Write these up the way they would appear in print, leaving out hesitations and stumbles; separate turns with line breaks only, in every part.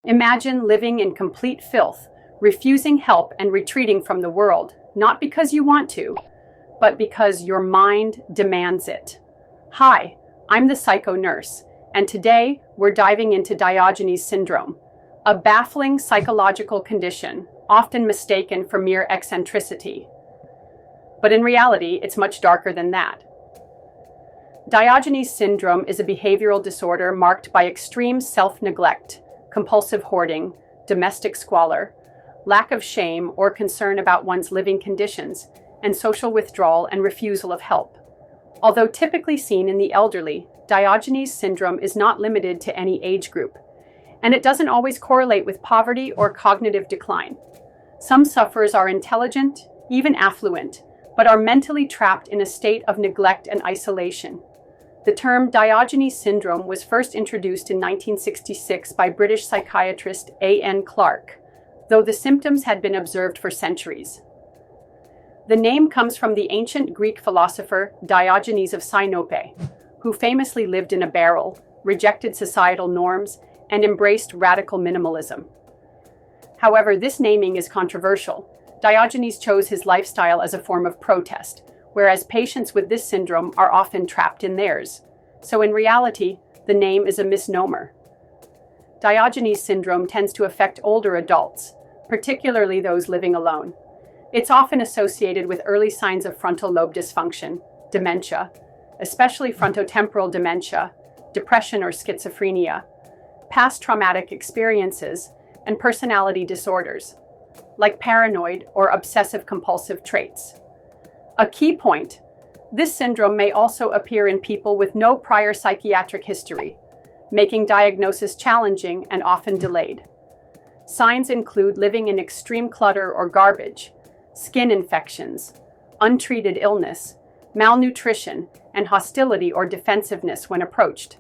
Imagine living in complete filth, refusing help and retreating from the world, not because you want to, but because your mind demands it. Hi, I'm the psycho nurse, and today we're diving into Diogenes Syndrome, a baffling psychological condition often mistaken for mere eccentricity. But in reality, it's much darker than that. Diogenes Syndrome is a behavioral disorder marked by extreme self-neglect, compulsive hoarding, domestic squalor, lack of shame or concern about one's living conditions, and social withdrawal and refusal of help. Although typically seen in the elderly, Diogenes Syndrome is not limited to any age group, and it doesn't always correlate with poverty or cognitive decline. Some sufferers are intelligent, even affluent, but are mentally trapped in a state of neglect and isolation. The term Diogenes Syndrome was first introduced in 1966 by British psychiatrist A.N. Clarke, though the symptoms had been observed for centuries. The name comes from the ancient Greek philosopher Diogenes of Sinope, who famously lived in a barrel, rejected societal norms, and embraced radical minimalism. However, this naming is controversial. Diogenes chose his lifestyle as a form of protest, whereas patients with this syndrome are often trapped in theirs. So in reality, the name is a misnomer. Diogenes syndrome tends to affect older adults, particularly those living alone. It's often associated with early signs of frontal lobe dysfunction, dementia, especially frontotemporal dementia, depression or schizophrenia, past traumatic experiences, and personality disorders, like paranoid or obsessive-compulsive traits. A key point: this syndrome may also appear in people with no prior psychiatric history, making diagnosis challenging and often delayed. Signs include living in extreme clutter or garbage, skin infections, untreated illness, malnutrition, and hostility or defensiveness when approached.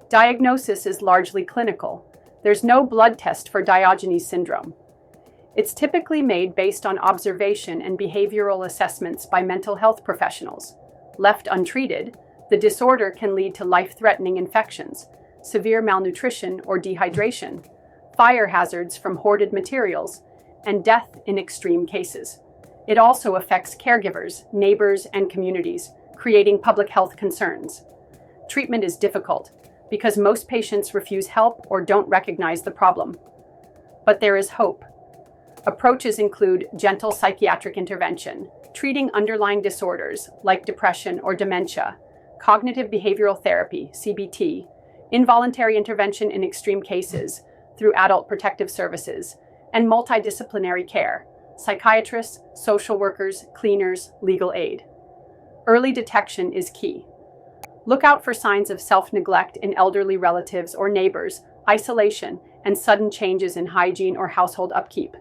Diagnosis is largely clinical. There's no blood test for Diogenes syndrome. It's typically made based on observation and behavioral assessments by mental health professionals. Left untreated, the disorder can lead to life-threatening infections, severe malnutrition or dehydration, fire hazards from hoarded materials, and death in extreme cases. It also affects caregivers, neighbors, and communities, creating public health concerns. Treatment is difficult because most patients refuse help or don't recognize the problem. But there is hope. Approaches include gentle psychiatric intervention, treating underlying disorders like depression or dementia, cognitive behavioral therapy, CBT, involuntary intervention in extreme cases through adult protective services, and multidisciplinary care, psychiatrists, social workers, cleaners, legal aid. Early detection is key. Look out for signs of self-neglect in elderly relatives or neighbors, isolation, and sudden changes in hygiene or household upkeep.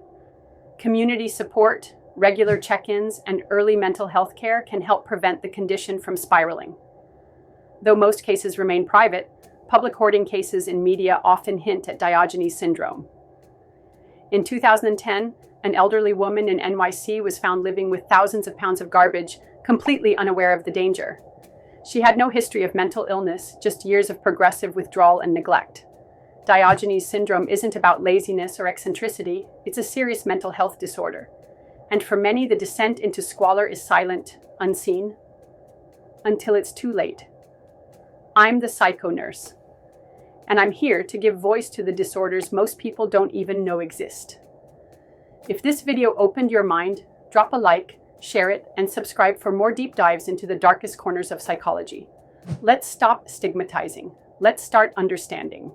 Community support, regular check-ins, and early mental health care can help prevent the condition from spiraling. Though most cases remain private, public hoarding cases in media often hint at Diogenes syndrome. In 2010, an elderly woman in NYC was found living with thousands of pounds of garbage, completely unaware of the danger. She had no history of mental illness, just years of progressive withdrawal and neglect. Diogenes syndrome isn't about laziness or eccentricity, it's a serious mental health disorder. And for many, the descent into squalor is silent, unseen, until it's too late. I'm the psycho nurse, and I'm here to give voice to the disorders most people don't even know exist. If this video opened your mind, drop a like, share it, and subscribe for more deep dives into the darkest corners of psychology. Let's stop stigmatizing. Let's start understanding.